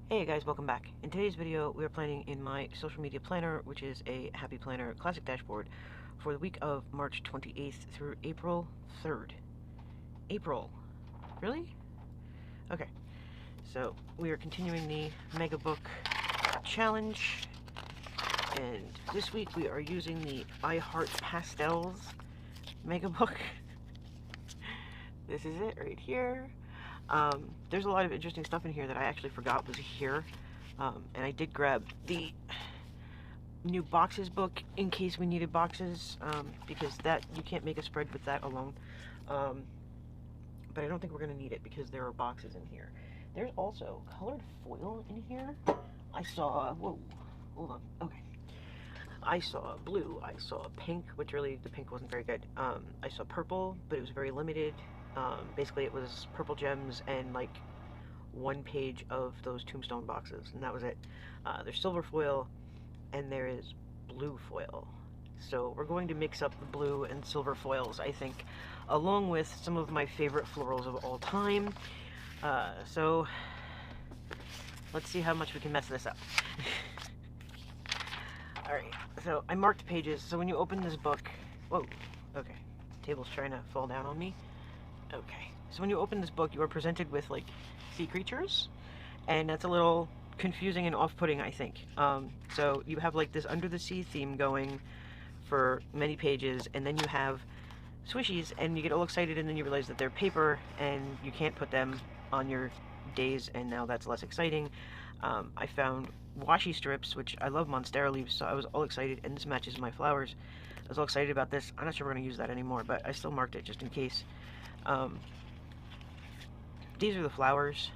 Hey guys, welcome back. In today's video, we are planning in my social media planner, which is a Happy Planner classic dashboard for the week of March 28th through April 3rd. April. Really? Okay. So, we are continuing the Megabook challenge, and this week we are using the I Heart Pastels Megabook. This is it right here. There's a lot of interesting stuff in here that I actually forgot was here. And I did grab the new boxes book in case we needed boxes, because that you can't make a spread with that alone. But I don't think we're going to need it because there are boxes in here. There's also colored foil in here. I saw, whoa, hold on, okay. I saw blue, I saw pink, which really, the pink wasn't very good. I saw purple, but it was very limited. Basically it was purple gems and like one page of those tombstone boxes, and that was it. There's silver foil and there is blue foil. So we're going to mix up the blue and silver foils, I think, along with some of my favorite florals of all time. So let's see how much we can mess this up. Alright, so I marked pages, so when you open this book, whoa, okay, table's trying to fall down on me. Okay, so when you open this book, you are presented with like sea creatures, and that's a little confusing and off-putting, I think. So you have like this under the sea theme going for many pages, and then you have swishies, and you get all excited, and then you realize that they're paper, and you can't put them on your days, and now that's less exciting. I found washi strips, which I love monstera leaves, so I was all excited, and this matches my flowers. I was all excited about this. I'm not sure we're going to use that anymore, but I still marked it just in case. These are the flowers.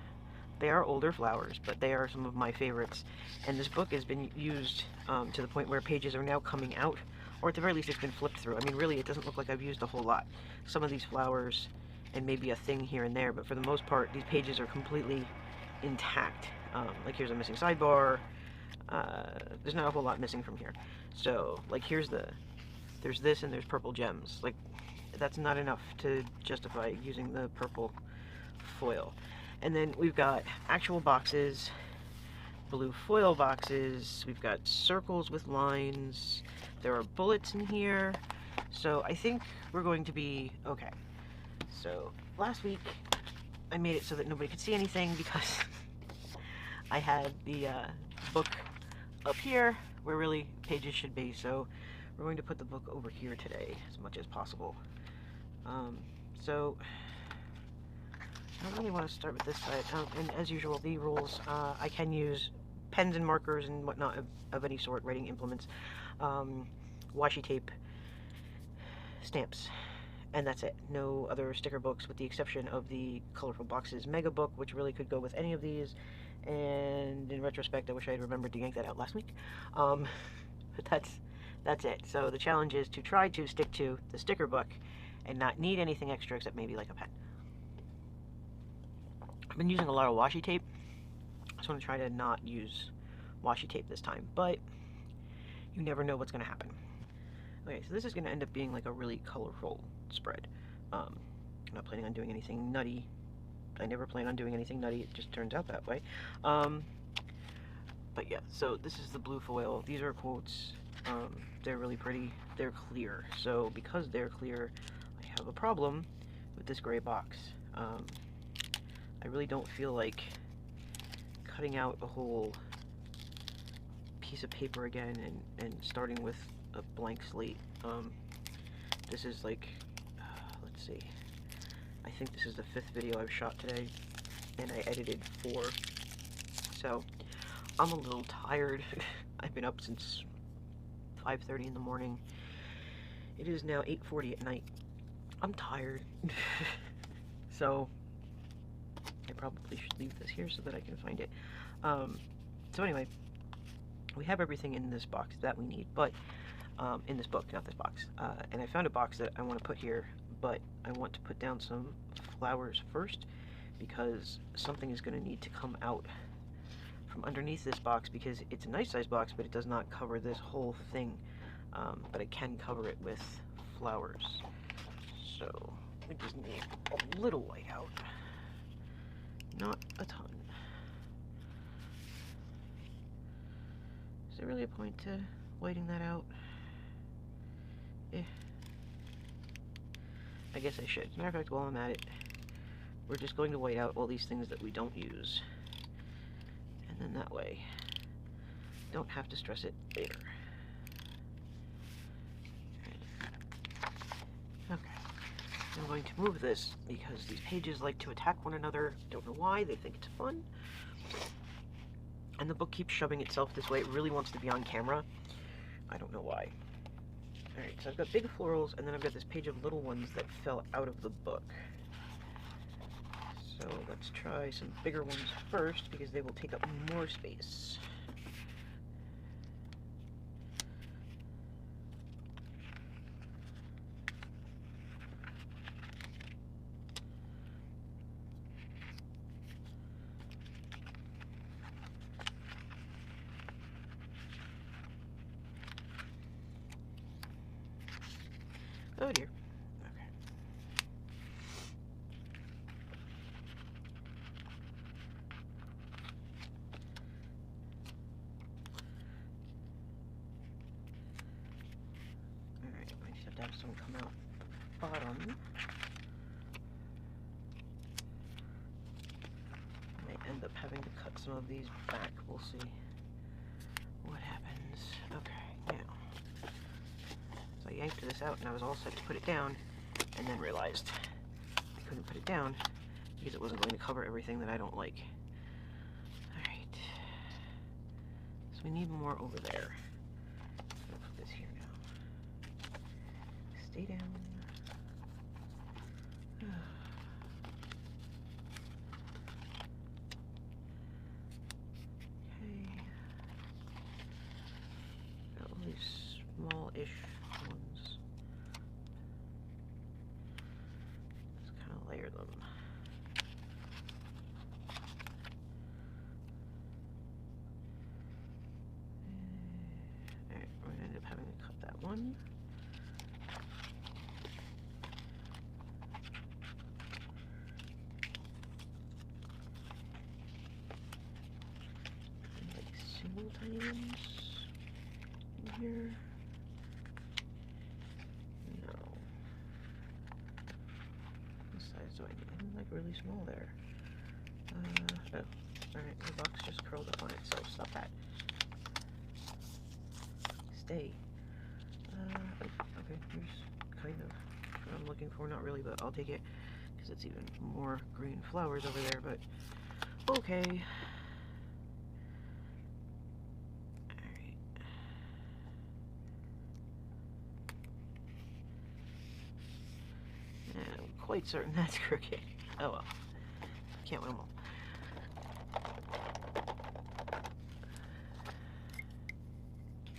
They are older flowers, but they are some of my favorites. And this book has been used to the point where pages are now coming out, or at the very least it's been flipped through. I mean, really, it doesn't look like I've used a whole lot. Some of these flowers, and maybe a thing here and there, but for the most part, these pages are completely intact. Like here's a missing sidebar. There's not a whole lot missing from here. So, like there's this and there's purple gems. Like, that's not enough to justify using the purple foil. And then we've got actual boxes, blue foil boxes, we've got circles with lines, there are bullets in here, so I think we're going to be okay. So last week I made it so that nobody could see anything because I had the book up here where really pages should be, so we're going to put the book over here today as much as possible. So I don't really want to start with this side, and as usual, the rules, I can use pens and markers and whatnot of any sort, writing implements, washi tape, stamps, and that's it. No other sticker books with the exception of the Colorful Boxes Megabook, which really could go with any of these, and in retrospect, I wish I had remembered to yank that out last week, but that's it. So the challenge is to try to stick to the sticker book and not need anything extra except maybe like a pen. I've been using a lot of washi tape. I just want to try to not use washi tape this time, but you never know what's going to happen. Okay, so this is going to end up being like a really colorful spread. I'm not planning on doing anything nutty. I never plan on doing anything nutty, it just turns out that way. But yeah, so this is the blue foil. These are quotes. They're really pretty. They're clear. So because they're clear, I have a problem with this gray box. I really don't feel like cutting out a whole piece of paper again and starting with a blank slate. This is like, let's see, I think this is the 5th video I've shot today, and I edited 4, so I'm a little tired. I've been up since 5:30 in the morning. It is now 8:40 at night. I'm tired. So I probably should leave this here so that I can find it. So anyway, we have everything in this box that we need, but in this book, not this box. And I found a box that I want to put here, but I want to put down some flowers first because something is going to need to come out from underneath this box because it's a nice size box, but it does not cover this whole thing. But I can cover it with flowers. So we just need a little white out. Not a ton. there really a point to whiting that out? I guess I should. As a matter of fact, while I'm at it, we're just going to white out all these things that we don't use. And then that way, don't have to stress it later. Okay. I'm going to move this because these pages like to attack one another. Don't know why, they think it's fun. And the book keeps shoving itself this way. It really wants to be on camera. I don't know why. Alright, so I've got big florals, and then I've got this page of little ones that fell out of the book. So let's try some bigger ones first, because they will take up more space. Oh dear. Okay. Alright, I just have to have some come out bottom. I may end up having to cut some of these back. We'll see what happens. Okay, now. So I yanked this out and I was all set to put it down, and then realized I couldn't put it down because it wasn't going to cover everything that I don't like. Alright. So we need more over there. So I'll put this here now. Stay down. Okay. Got all these small-ish ones. Let's kind of layer them. Alright, we're going to end up having to cut that one. And like single tiny ones in here. No. What size do I need? I'm like really small there. Oh. Alright, the box just curled up on itself. Stop that. Stay. Oh, okay, here's kind of what I'm looking for. Not really, but I'll take it because it's even more green flowers over there, but okay. Alright. I'm quite certain that's crooked. Oh well. Can't win them all.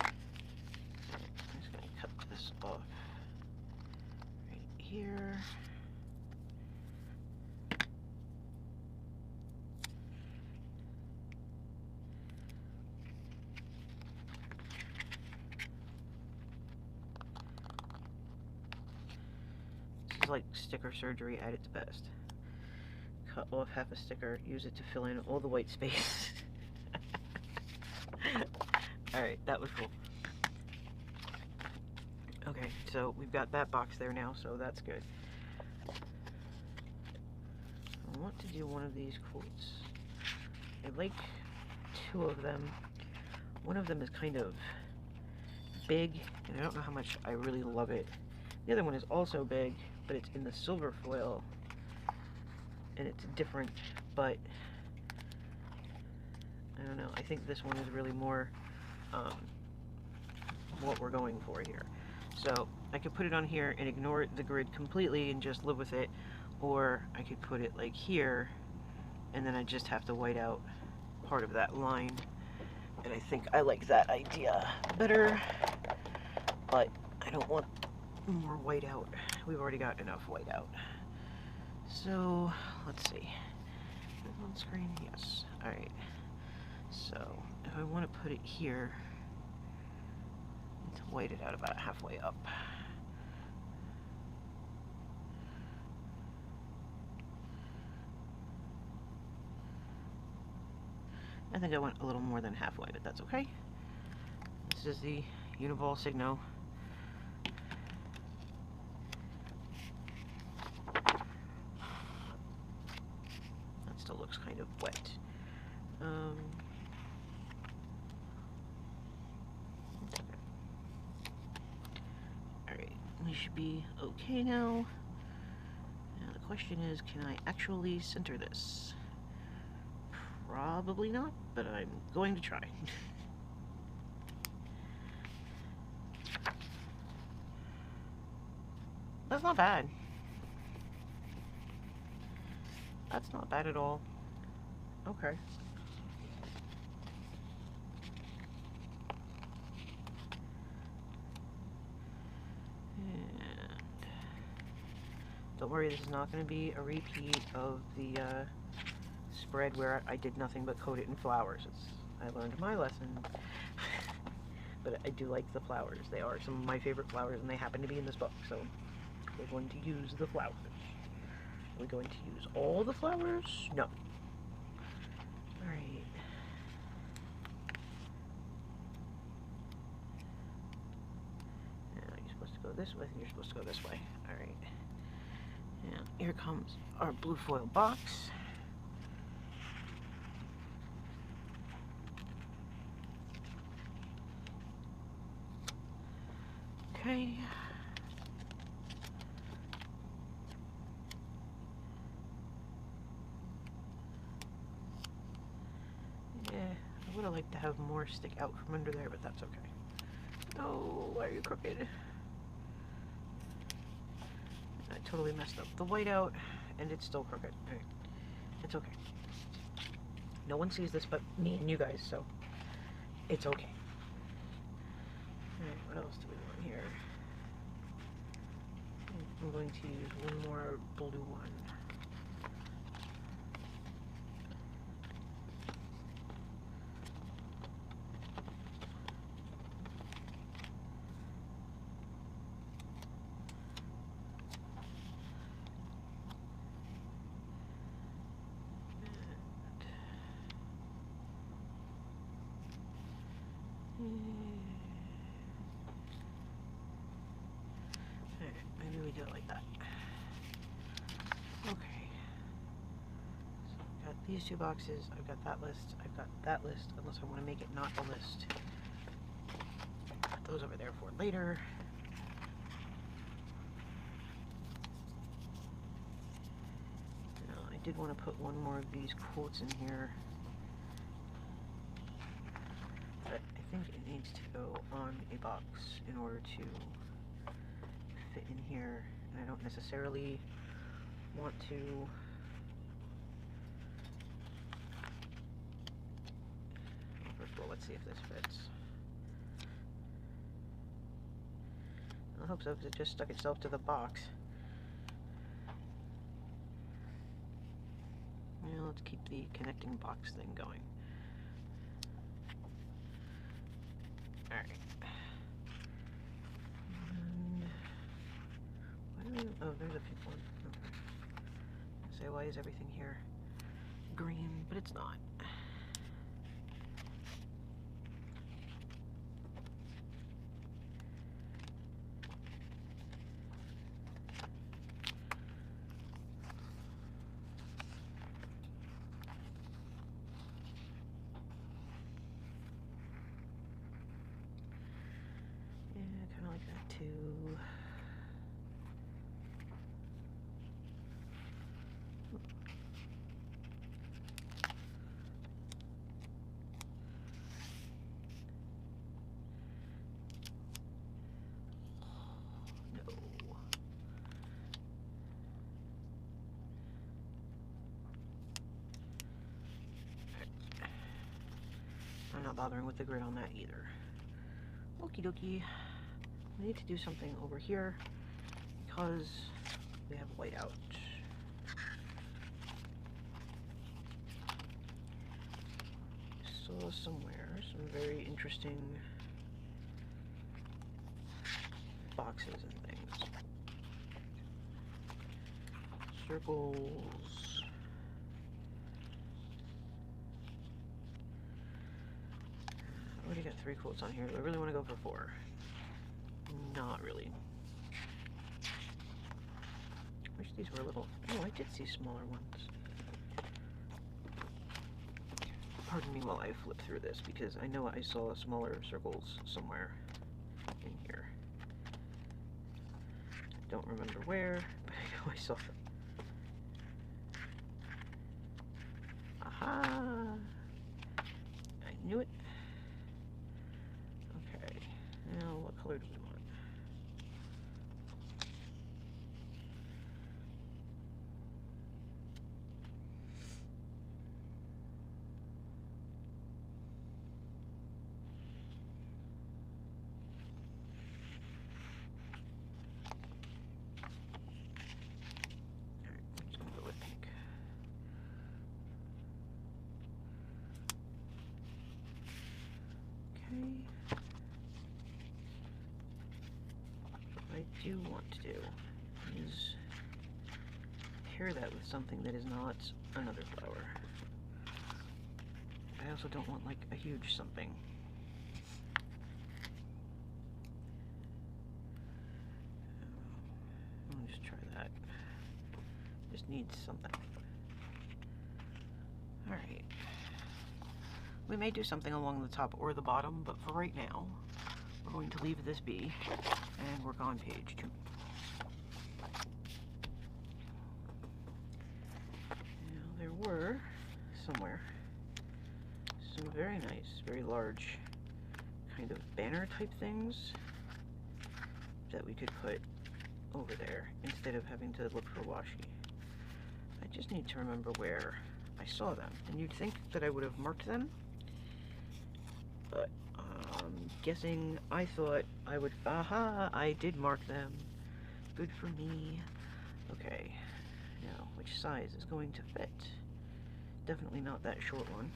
I'm just going to cut this off right here. This is like sticker surgery at its best. Cut off half a sticker, use it to fill in all the white space. Alright, that was cool. Okay, so we've got that box there now, so that's good. I want to do one of these quotes. I like two of them. One of them is kind of big, and I don't know how much I really love it. The other one is also big, but it's in the silver foil, and it's different, but I don't know. I think this one is really more what we're going for here. So I could put it on here and ignore the grid completely and just live with it, or I could put it like here, and then I just have to white out part of that line. And I think I like that idea better, but I don't want more white out. We've already got enough white out. So let's see. Is it on screen? Yes. Alright. So if I want to put it here, I need to white it out about halfway up. I think I went a little more than halfway, but that's okay. This is the Univol Signo. That still looks kind of wet. Alright, we should be okay now. Now the question is, can I actually center this? Probably not, but I'm going to try. That's not bad. That's not bad at all. Okay. And don't worry, this is not going to be a repeat of the spread where I did nothing but coat it in flowers. I learned my lesson. But I do like the flowers. They are some of my favorite flowers, and they happen to be in this book, so we're going to use the flowers. Are we going to use all the flowers? No. Alright. Now you're supposed to go this way, and you're supposed to go this way. Alright. Now here comes our blue foil box. Okay. Yeah, I would have liked to have more stick out from under there, but that's okay. Oh, why are you crooked? I totally messed up the whiteout, and it's still crooked. Right. It's okay. No one sees this but me and you guys, so it's okay. Alright, what else do we want here? I'm going to use one more blue one. Maybe we do it like that. Okay. So I've got these two boxes, I've got that list, I've got that list, unless I want to make it not a list. Put those over there for later. Now, I did want to put one more of these quotes in here. But I think it needs to go on a box in order to fit in here, and I don't necessarily want to first of all, let's see if this fits. I hope so, because it just stuck itself to the box. Now let's keep the connecting box thing going. Alright. Oh, there's a pink one. Okay. Say, why is everything here green? But it's not. Yeah, kind of like that too. I'm not bothering with the grid on that either. Okie dokie. We need to do something over here because we have whiteout. Saw somewhere some very interesting boxes and things. Circles. I already already got 3 quotes on here. Do I really want to go for 4? Not really. I wish these were little. Oh, I did see smaller ones. Pardon me while I flip through this, because I know I saw smaller circles somewhere in here. Don't remember where, but I know I saw them. Aha! I knew it. Okay, now what color do we want? What I do want to do is pair that with something that is not another flower. I also don't want like a huge something. I'll just try that. Just needs something. Alright. We may do something along the top or the bottom, but for right now, we're going to leave this be and work on page 2. Now, there were somewhere some very nice, very large kind of banner type things that we could put over there instead of having to look for washi. I just need to remember where I saw them, and you'd think that I would have marked them, but guessing I thought I would. Aha! I did mark them. Good for me. Okay, now which size is going to fit? Definitely not that short one.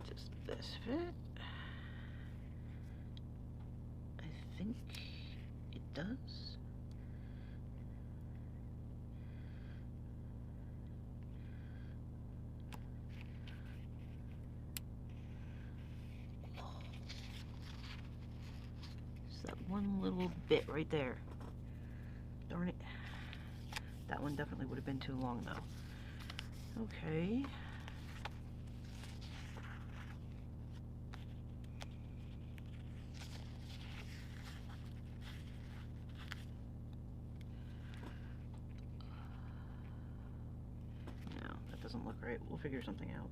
Does this fit? I think it does. That one little bit right there. Darn it. That one definitely would have been too long though. Okay. No, that doesn't look right. We'll figure something out.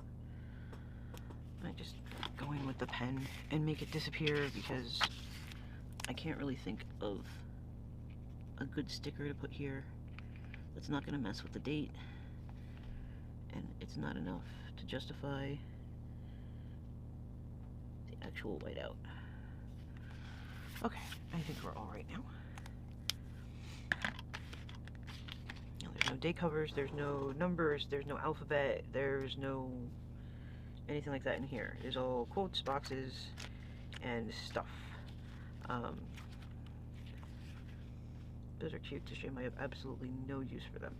I just go in with the pen and make it disappear because I can't really think of a good sticker to put here that's not going to mess with the date, and it's not enough to justify the actual whiteout. Okay, I think we're all right now. Now there's no day covers, there's no numbers, there's no alphabet, there's no anything like that in here. There's all quotes, boxes, and stuff. Those are cute. It's a shame I have absolutely no use for them.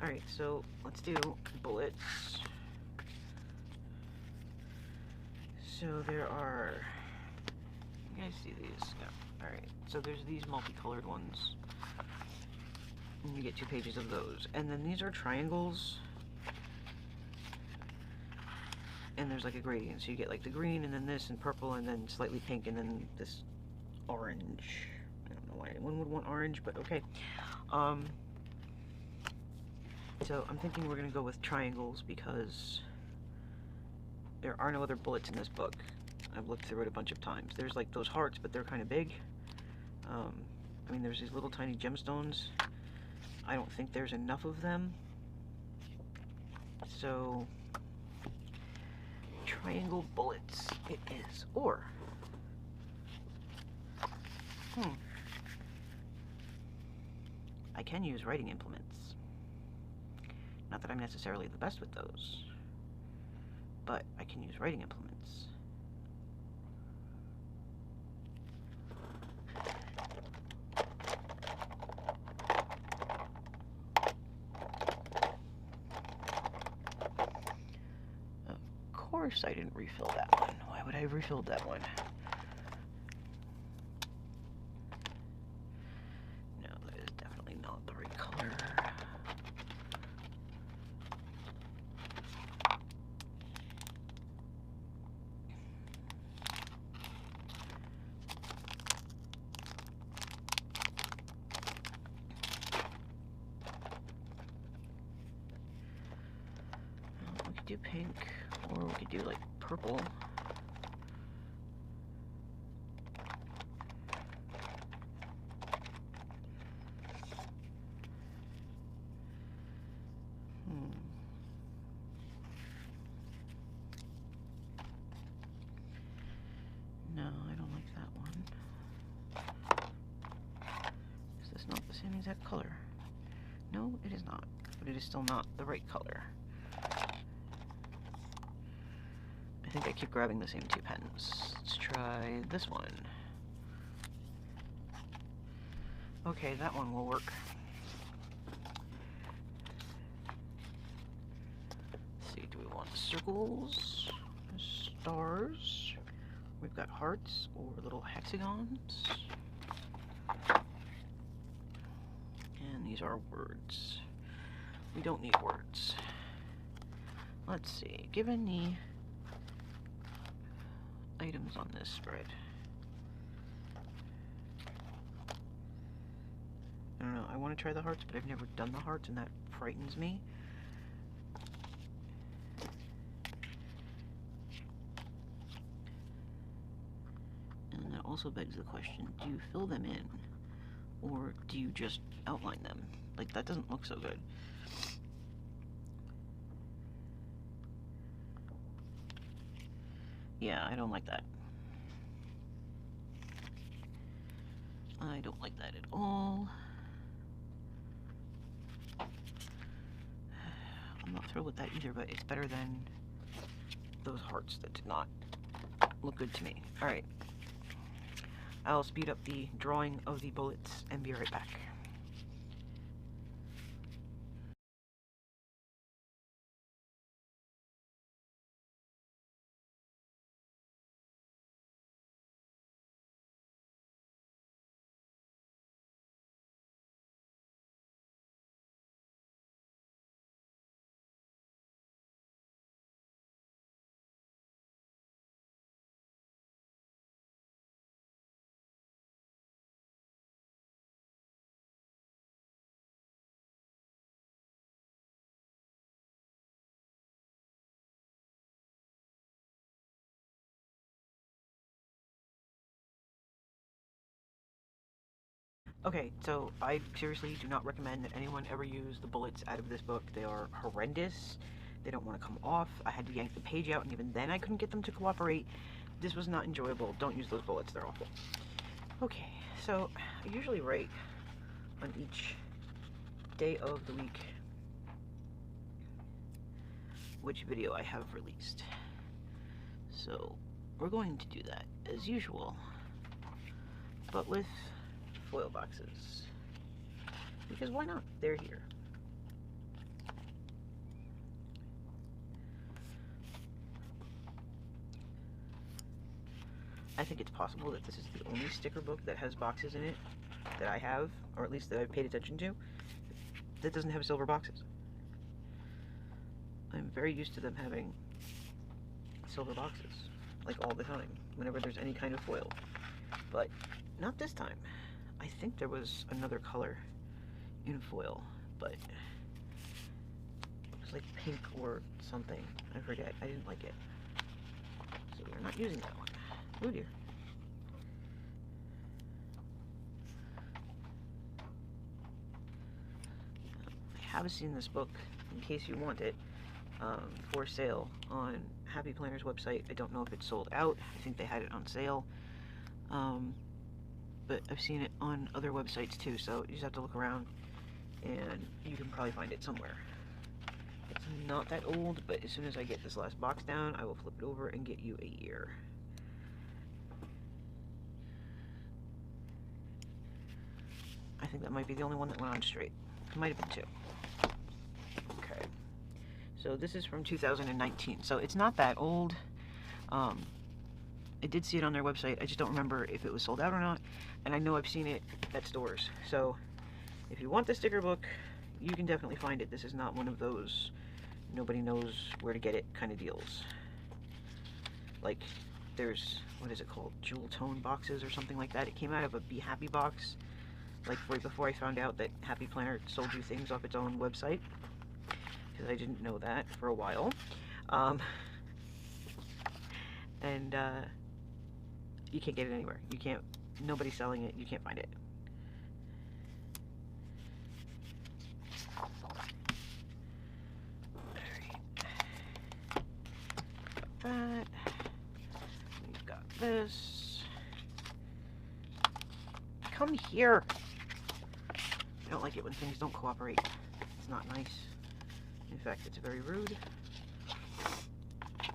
Alright, so let's do bullets. So there are, you guys see these? Yeah. Alright, so there's these multicolored ones. And you get 2 pages of those. And then these are triangles. And there's like a gradient, so you get like the green and then this and purple and then slightly pink and then this orange. I don't know why anyone would want orange, but okay. So I'm thinking we're gonna go with triangles because there are no other bullets in this book. I've looked through it a bunch of times. There's like those hearts, but they're kind of big. I mean, there's these little tiny gemstones. I don't think there's enough of them. So triangle bullets it is. Or I can use writing implements. Not that I'm necessarily the best with those, but I can use writing implements. course I didn't refill that one. Why would I have refilled that one? No, that is definitely not the right color. We could do pink, or we could do like purple. No, I don't like that one. Is this not the same exact color? No, it is not. But it is still not the right color. I think I keep grabbing the same two pens. Let's try this one. Okay, that one will work. Let's see, do we want circles, stars? We've got hearts or little hexagons. And these are words. We don't need words. Let's see, given the items on this spread. I don't know, I want to try the hearts, but I've never done the hearts, and that frightens me. And that also begs the question, do you fill them in? Or do you just outline them? Like, that doesn't look so good. Yeah, I don't like that. I don't like that at all. I'm not thrilled with that either, but it's better than those hearts that did not look good to me. Alright. I'll speed up the drawing of the bullets and be right back. Okay, so I seriously do not recommend that anyone ever use the bullets out of this book. They are horrendous. They don't want to come off. I had to yank the page out, and even then I couldn't get them to cooperate. This was not enjoyable. Don't use those bullets. They're awful. Okay, so I usually write on each day of the week which video I have released. So we're going to do that as usual, but with foil boxes, because why not? They're here. I think it's possible that this is the only sticker book that has boxes in it that I have, or at least that I've paid attention to, that doesn't have silver boxes. I'm very used to them having silver boxes, like all the time, whenever there's any kind of foil, but not this time. I think there was another color in foil, but it was like pink or something. I forget. I didn't like it. So we're not using that one. Oh dear. I have seen this book, in case you want it, for sale on Happy Planner's website. I don't know if it's sold out. I think they had it on sale. But I've seen it on other websites too, so you just have to look around and you can probably find it somewhere. It's not that old, but as soon as I get this last box down, I will flip it over and get you a year. I think that might be the only one that went on straight. It might have been two. Okay. So this is from 2019, so it's not that old. I did see it on their website. I just don't remember if it was sold out or not, and I know I've seen it at stores. So if you want the sticker book, you can definitely find it. This is not one of those nobody knows where to get it kind of deals. Like, there's, what is it called, jewel tone boxes or something like that. It came out of a Be Happy box, like right before I found out that Happy Planner sold you things off its own website, because I didn't know that for a while. And you can't get it anywhere. You can't, nobody's selling it, you can't find it. That. We've got this. Come here. I don't like it when things don't cooperate. It's not nice. In fact, it's very rude. I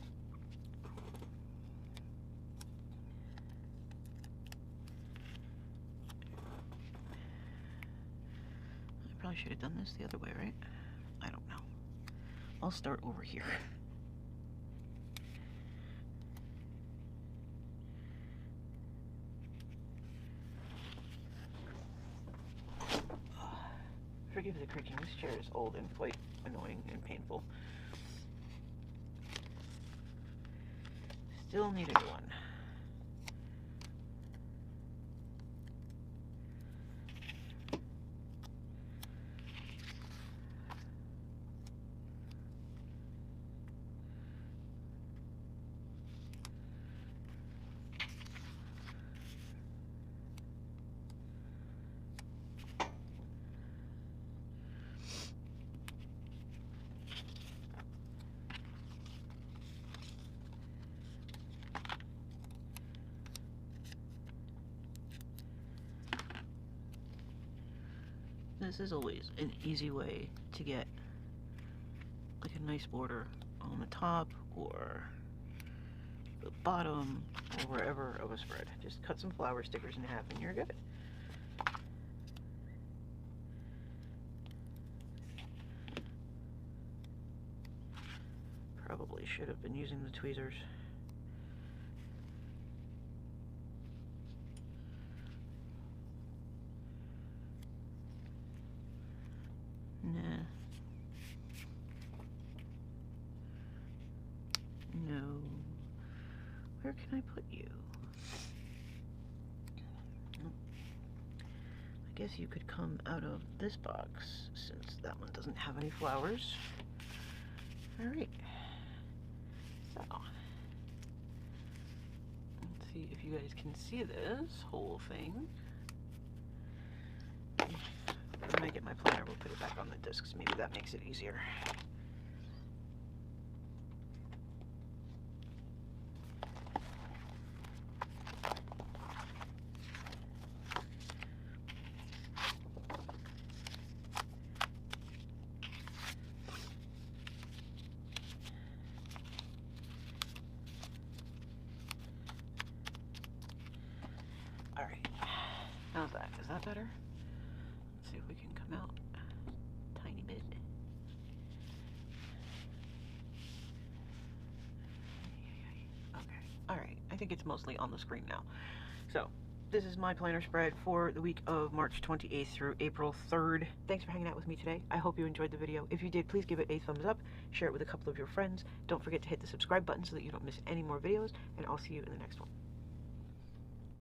probably should have done this the other way, right? I don't know. I'll start over here. Forgive the creaking, this chair is old and quite annoying and painful. Still need a new one. This is always an easy way to get like a nice border on the top or the bottom or wherever of a spread. Just cut some flower stickers in half and you're good. Probably should have been using the tweezers. Nah. No. Where can I put you? I guess you could come out of this box since that one doesn't have any flowers. Alright. So, let's see if you guys can see this whole thing. When I get my planner, we'll put it back on the discs. Maybe that makes it easier. Alright. How's that? Is that better? Let's see if we can come out a tiny bit. Okay. Alright. I think it's mostly on the screen now. So, this is my planner spread for the week of March 28th through April 3rd. Thanks for hanging out with me today. I hope you enjoyed the video. If you did, please give it a thumbs up. Share it with a couple of your friends. Don't forget to hit the subscribe button so that you don't miss any more videos. And I'll see you in the next one.